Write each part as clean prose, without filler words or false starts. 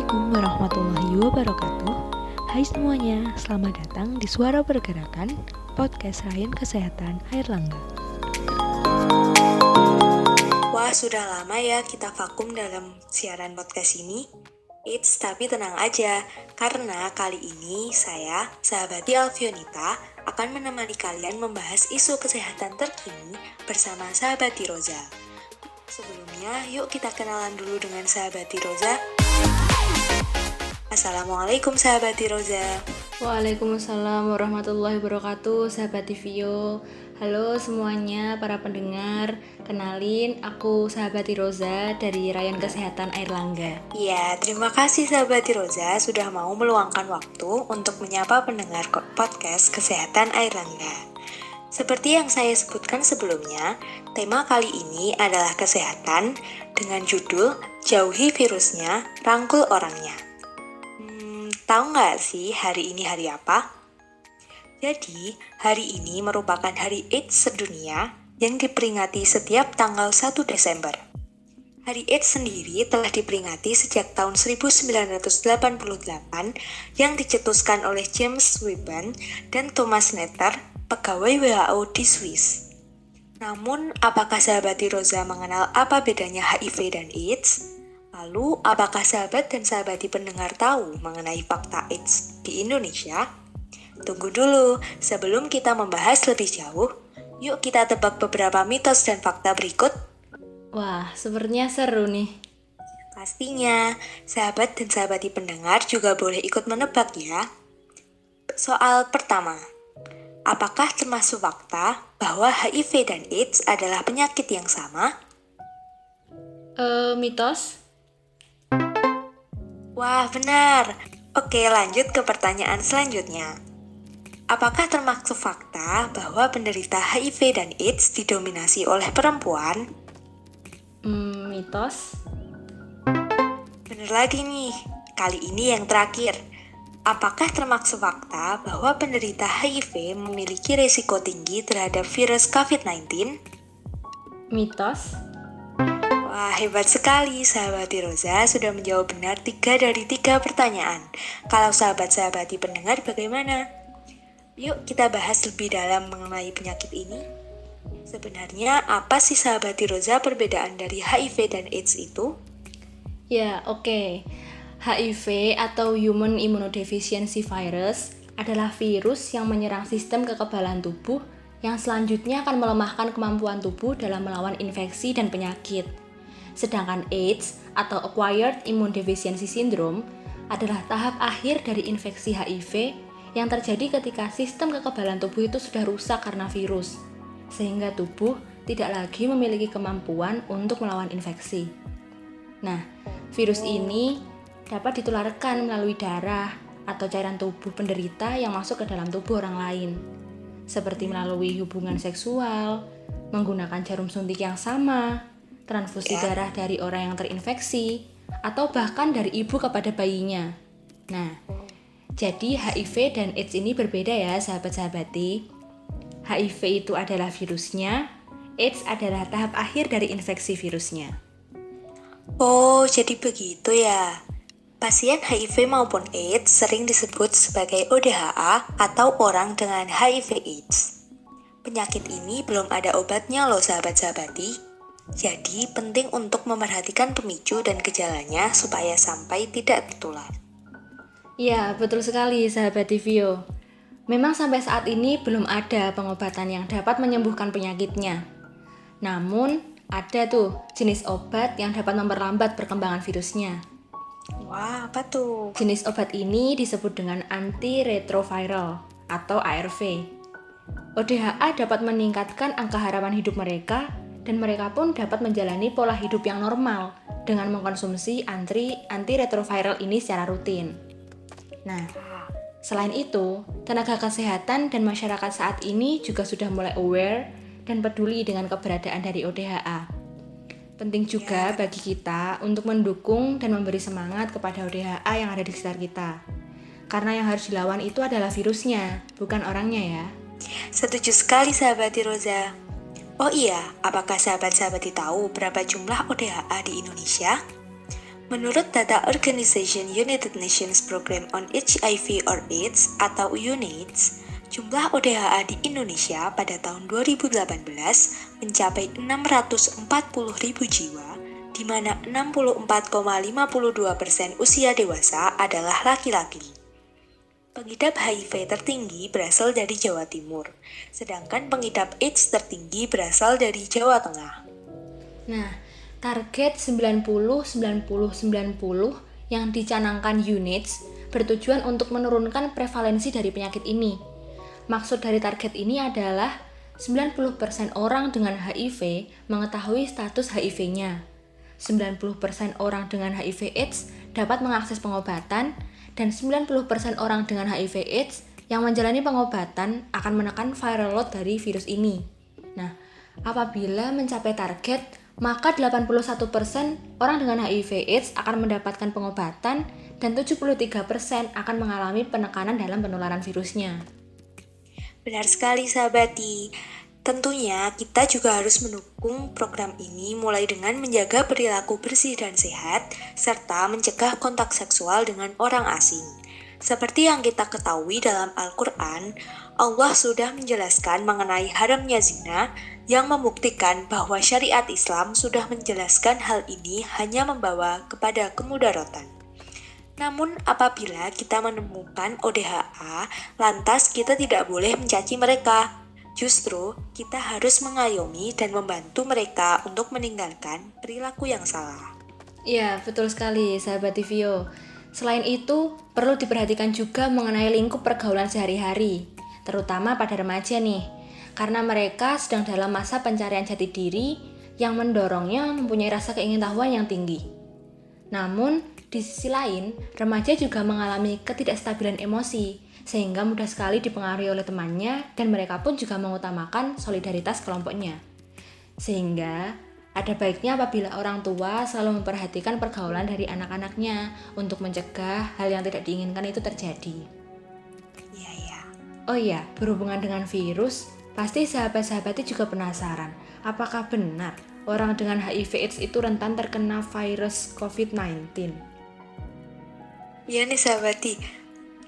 Assalamualaikum warahmatullahi wabarakatuh. Hai semuanya, selamat datang di Suara Pergerakan, podcast Ryan Kesehatan Airlangga. Wah, sudah lama ya kita vakum dalam siaran podcast ini. Tapi tenang aja, karena kali ini saya, sahabati Alfionita, akan menemani kalian membahas isu kesehatan terkini bersama sahabati Roza. Sebelumnya, yuk kita kenalan dulu dengan sahabati Roza. Assalamualaikum sahabati Roza. Waalaikumsalam warahmatullahi wabarakatuh, sahabat Tivio. Halo semuanya para pendengar, kenalin aku sahabat Roza dari Ryan Kesehatan Airlangga. Ya, terima kasih sahabat Roza sudah mau meluangkan waktu untuk menyapa pendengar podcast Kesehatan Airlangga. Seperti yang saya sebutkan sebelumnya, tema kali ini adalah kesehatan dengan judul Jauhi Virusnya, Rangkul Orangnya. Tahu nggak sih hari ini hari apa? Jadi, hari ini merupakan hari AIDS sedunia yang diperingati setiap tanggal 1 Desember. Hari AIDS sendiri telah diperingati sejak tahun 1988 yang dicetuskan oleh James Webben dan Thomas Netter, pegawai WHO di Swiss. Namun, apakah sahabat Roza mengenal apa bedanya HIV dan AIDS? Lalu, apakah sahabat dan sahabati pendengar tahu mengenai fakta AIDS di Indonesia? Tunggu dulu, sebelum kita membahas lebih jauh, yuk kita tebak beberapa mitos dan fakta berikut. Wah, sepertinya seru nih. Pastinya, sahabat dan sahabati pendengar juga boleh ikut menebak ya. Soal pertama, apakah termasuk fakta bahwa HIV dan AIDS adalah penyakit yang sama? Mitos? Wah, benar. Oke, lanjut ke pertanyaan selanjutnya. Apakah termasuk fakta bahwa penderita HIV dan AIDS didominasi oleh perempuan? Mitos? Benar lagi nih. Kali ini yang terakhir. Apakah termasuk fakta bahwa penderita HIV memiliki risiko tinggi terhadap virus COVID-19? Mitos? Wah, hebat sekali sahabat Roza sudah menjawab benar 3 dari 3 pertanyaan. Kalau sahabat-sahabati pendengar bagaimana? Yuk kita bahas lebih dalam mengenai penyakit ini. Sebenarnya apa sih sahabat Roza perbedaan dari HIV dan AIDS itu? Ya, oke. HIV atau Human Immunodeficiency Virus adalah virus yang menyerang sistem kekebalan tubuh yang selanjutnya akan melemahkan kemampuan tubuh dalam melawan infeksi dan penyakit. Sedangkan AIDS atau Acquired Immune Deficiency Syndrome adalah tahap akhir dari infeksi HIV yang terjadi ketika sistem kekebalan tubuh itu sudah rusak karena virus, sehingga tubuh tidak lagi memiliki kemampuan untuk melawan infeksi. Nah, virus ini dapat ditularkan melalui darah atau cairan tubuh penderita yang masuk ke dalam tubuh orang lain, seperti melalui hubungan seksual, menggunakan jarum suntik yang sama, transfusi darah dari orang yang terinfeksi, atau bahkan dari ibu kepada bayinya. Nah, jadi HIV dan AIDS ini berbeda ya sahabat-sahabati. HIV itu adalah virusnya, AIDS adalah tahap akhir dari infeksi virusnya. Oh, jadi begitu ya. Pasien HIV maupun AIDS sering disebut sebagai ODHA atau orang dengan HIV AIDS. Penyakit ini belum ada obatnya loh sahabat-sahabati. Jadi penting untuk memerhatikan pemicu dan gejalanya supaya sampai tidak tertular. Ya, betul sekali sahabat Tivio. Memang sampai saat ini belum ada pengobatan yang dapat menyembuhkan penyakitnya. Namun, ada tuh jenis obat yang dapat memperlambat perkembangan virusnya. Wah, apa tuh? Jenis obat ini disebut dengan antiretroviral atau ARV. ODHA dapat meningkatkan angka harapan hidup mereka dan mereka pun dapat menjalani pola hidup yang normal dengan mengkonsumsi antiretroviral ini secara rutin. Nah, selain itu, tenaga kesehatan dan masyarakat saat ini juga sudah mulai aware dan peduli dengan keberadaan dari ODHA. Penting juga bagi kita untuk mendukung dan memberi semangat kepada ODHA yang ada di sekitar kita. Karena yang harus dilawan itu adalah virusnya, bukan orangnya ya. Setuju sekali sahabat Roza. Oh iya, apakah sahabat-sahabati tahu berapa jumlah ODHA di Indonesia? Menurut data Organization United Nations Program on HIV or AIDS atau UNAIDS, jumlah ODHA di Indonesia pada tahun 2018 mencapai 640.000 jiwa, di mana 64,52% usia dewasa adalah laki-laki. Pengidap HIV tertinggi berasal dari Jawa Timur, sedangkan pengidap AIDS tertinggi berasal dari Jawa Tengah. Nah, target 90-90-90 yang dicanangkan UNAIDS bertujuan untuk menurunkan prevalensi dari penyakit ini. Maksud dari target ini adalah 90% orang dengan HIV mengetahui status HIV-nya. 90% orang dengan HIV AIDS dapat mengakses pengobatan, dan 90% orang dengan HIV AIDS yang menjalani pengobatan akan menekan viral load dari virus ini. Nah, apabila mencapai target, maka 81% orang dengan HIV AIDS akan mendapatkan pengobatan dan 73% akan mengalami penekanan dalam penularan virusnya. Benar sekali sahabati. Tentunya kita juga harus mendukung program ini mulai dengan menjaga perilaku bersih dan sehat serta mencegah kontak seksual dengan orang asing. Seperti yang kita ketahui dalam Al-Quran, Allah sudah menjelaskan mengenai haramnya zina yang membuktikan bahwa syariat Islam sudah menjelaskan hal ini hanya membawa kepada kemudaratan. Namun apabila kita menemukan ODHA, lantas kita tidak boleh mencaci mereka. Justru kita harus mengayomi dan membantu mereka untuk meninggalkan perilaku yang salah. Ya, betul sekali sahabat Tivio. Selain itu, perlu diperhatikan juga mengenai lingkup pergaulan sehari-hari, terutama pada remaja nih, karena mereka sedang dalam masa pencarian jati diri yang mendorongnya mempunyai rasa keingintahuan yang tinggi. Namun, di sisi lain, remaja juga mengalami ketidakstabilan emosi, sehingga mudah sekali dipengaruhi oleh temannya dan mereka pun juga mengutamakan solidaritas kelompoknya. Sehingga, ada baiknya apabila orang tua selalu memperhatikan pergaulan dari anak-anaknya untuk mencegah hal yang tidak diinginkan itu terjadi. Iya, ya. Oh iya, berhubungan dengan virus, pasti sahabat-sahabatnya juga penasaran, apakah benar orang dengan HIV/AIDS itu rentan terkena virus COVID-19? Iya nih sahabati,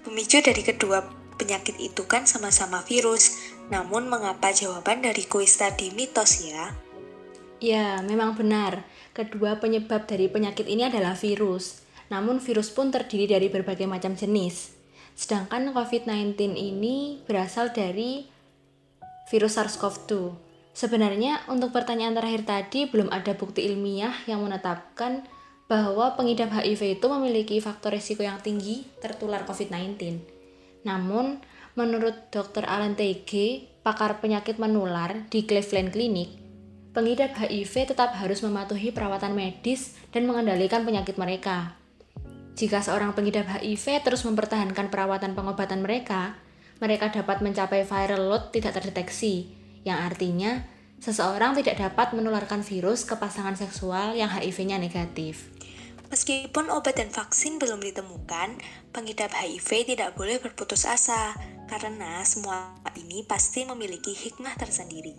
pemicu dari kedua penyakit itu kan sama-sama virus. Namun mengapa jawaban dari kuis tadi mitos ya? Ya, memang benar. Kedua penyebab dari penyakit ini adalah virus. Namun virus pun terdiri dari berbagai macam jenis. Sedangkan COVID-19 ini berasal dari virus SARS-CoV-2. Sebenarnya untuk pertanyaan terakhir tadi belum ada bukti ilmiah yang menetapkan bahwa pengidap HIV itu memiliki faktor risiko yang tinggi tertular COVID-19. Namun, menurut Dr. Alan Teige, pakar penyakit menular di Cleveland Clinic, pengidap HIV tetap harus mematuhi perawatan medis dan mengendalikan penyakit mereka. Jika seorang pengidap HIV terus mempertahankan perawatan pengobatan mereka dapat mencapai viral load tidak terdeteksi, yang artinya seseorang tidak dapat menularkan virus ke pasangan seksual yang HIV-nya negatif. Meskipun obat dan vaksin belum ditemukan, pengidap HIV tidak boleh berputus asa, karena semua ini pasti memiliki hikmah tersendiri.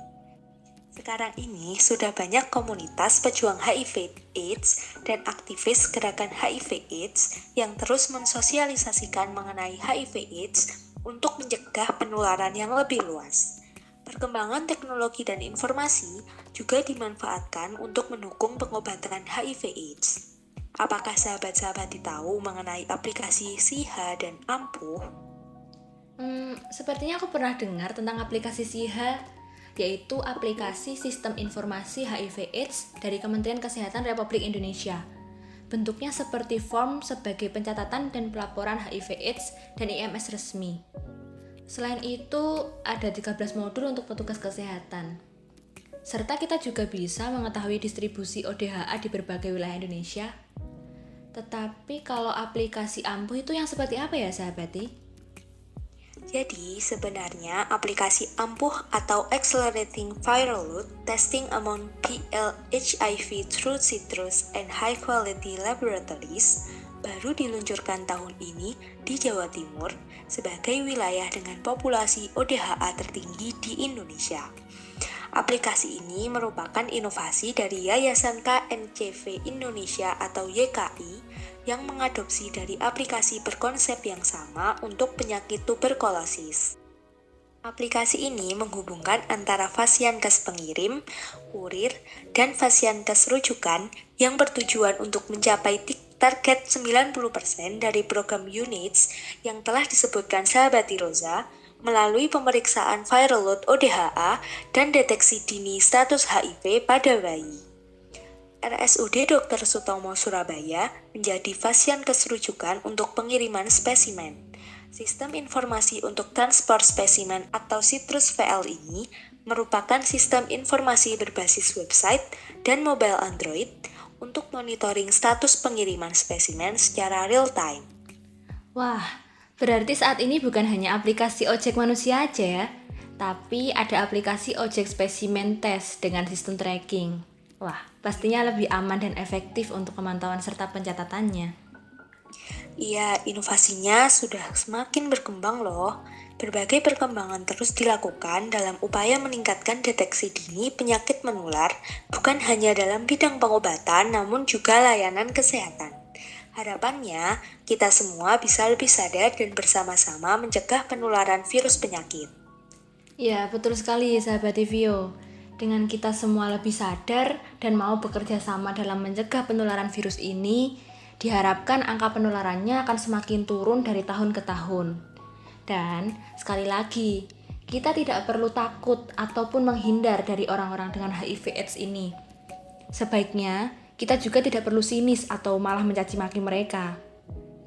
Sekarang ini sudah banyak komunitas pejuang HIV/AIDS dan aktivis gerakan HIV/AIDS yang terus mensosialisasikan mengenai HIV/AIDS untuk mencegah penularan yang lebih luas. Perkembangan teknologi dan informasi juga dimanfaatkan untuk mendukung pengobatan HIV/AIDS. Apakah sahabat-sahabat tahu mengenai aplikasi SIHA dan Ampuh? Sepertinya aku pernah dengar tentang aplikasi SIHA, yaitu aplikasi Sistem Informasi HIV/AIDS dari Kementerian Kesehatan Republik Indonesia. Bentuknya seperti form sebagai pencatatan dan pelaporan HIV/AIDS dan IMS resmi. Selain itu, ada 13 modul untuk petugas kesehatan. Serta kita juga bisa mengetahui distribusi ODHA di berbagai wilayah Indonesia. Tetapi kalau aplikasi Ampuh itu yang seperti apa ya sahabati? Jadi sebenarnya aplikasi Ampuh atau Accelerating Viral Load Testing Among PL/HIV Through Citrus and High Quality Laboratories baru diluncurkan tahun ini di Jawa Timur sebagai wilayah dengan populasi ODHA tertinggi di Indonesia. Aplikasi ini merupakan inovasi dari Yayasan KNCV Indonesia atau YKI yang mengadopsi dari aplikasi berkonsep yang sama untuk penyakit tuberkulosis. Aplikasi ini menghubungkan antara Fasiankes pengirim, kurir, dan Fasiankes rujukan yang bertujuan untuk mencapai target 90% dari program UNAIDS yang telah disebutkan sahabat Tiroza melalui pemeriksaan viral load ODHA dan deteksi dini status HIV pada bayi. RSUD Dr. Sutomo Surabaya menjadi Fasiankes rujukan untuk pengiriman spesimen. Sistem informasi untuk transport spesimen atau Citrus VL ini merupakan sistem informasi berbasis website dan mobile Android untuk monitoring status pengiriman spesimen secara real-time. Wah, berarti saat ini bukan hanya aplikasi ojek manusia aja ya, tapi ada aplikasi ojek spesimen tes dengan sistem tracking. Wah, pastinya lebih aman dan efektif untuk pemantauan serta pencatatannya. Iya, inovasinya sudah semakin berkembang loh. Berbagai perkembangan terus dilakukan dalam upaya meningkatkan deteksi dini penyakit menular, bukan hanya dalam bidang pengobatan, namun juga layanan kesehatan. Harapannya, kita semua bisa lebih sadar dan bersama-sama mencegah penularan virus penyakit. Ya, betul sekali sahabat Tivio. Dengan kita semua lebih sadar dan mau bekerja sama dalam mencegah penularan virus ini, diharapkan angka penularannya akan semakin turun dari tahun ke tahun. Dan sekali lagi, kita tidak perlu takut ataupun menghindar dari orang-orang dengan HIV/AIDS ini. Sebaiknya, kita juga tidak perlu sinis atau malah mencaci maki mereka.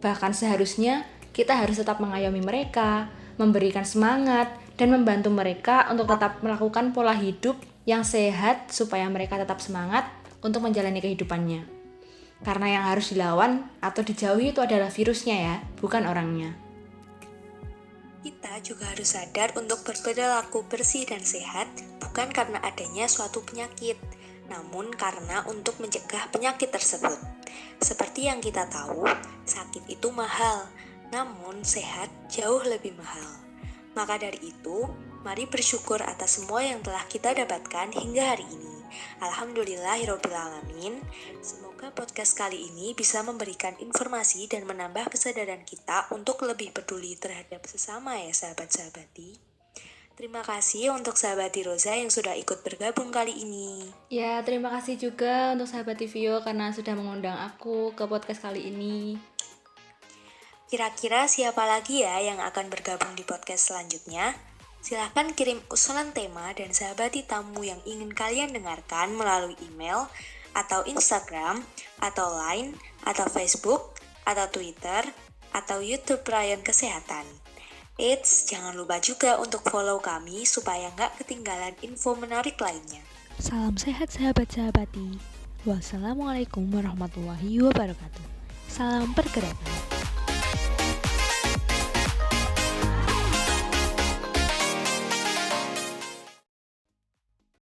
Bahkan seharusnya kita harus tetap mengayomi mereka, memberikan semangat, dan membantu mereka untuk tetap melakukan pola hidup yang sehat supaya mereka tetap semangat untuk menjalani kehidupannya. Karena yang harus dilawan atau dijauhi itu adalah virusnya ya, bukan orangnya. Kita juga harus sadar untuk berperilaku bersih dan sehat bukan karena adanya suatu penyakit, namun karena untuk mencegah penyakit tersebut. Seperti yang kita tahu, sakit itu mahal, namun sehat jauh lebih mahal. Maka dari itu, mari bersyukur atas semua yang telah kita dapatkan hingga hari ini. Alhamdulillahirrabbilalamin. Semoga podcast kali ini bisa memberikan informasi dan menambah kesadaran kita untuk lebih peduli terhadap sesama ya sahabat-sahabati. Terima kasih untuk sahabat Tiroza yang sudah ikut bergabung kali ini. Ya, terima kasih juga untuk sahabat Tivio karena sudah mengundang aku ke podcast kali ini. Kira-kira siapa lagi ya yang akan bergabung di podcast selanjutnya? Silahkan kirim usulan tema dan sahabati tamu yang ingin kalian dengarkan melalui email, atau Instagram, atau Line, atau Facebook, atau Twitter, atau YouTube Rayon Kesehatan. Eits, jangan lupa juga untuk follow kami supaya nggak ketinggalan info menarik lainnya. Salam sehat sahabat-sahabati. Wassalamualaikum warahmatullahi wabarakatuh. Salam pergerakan.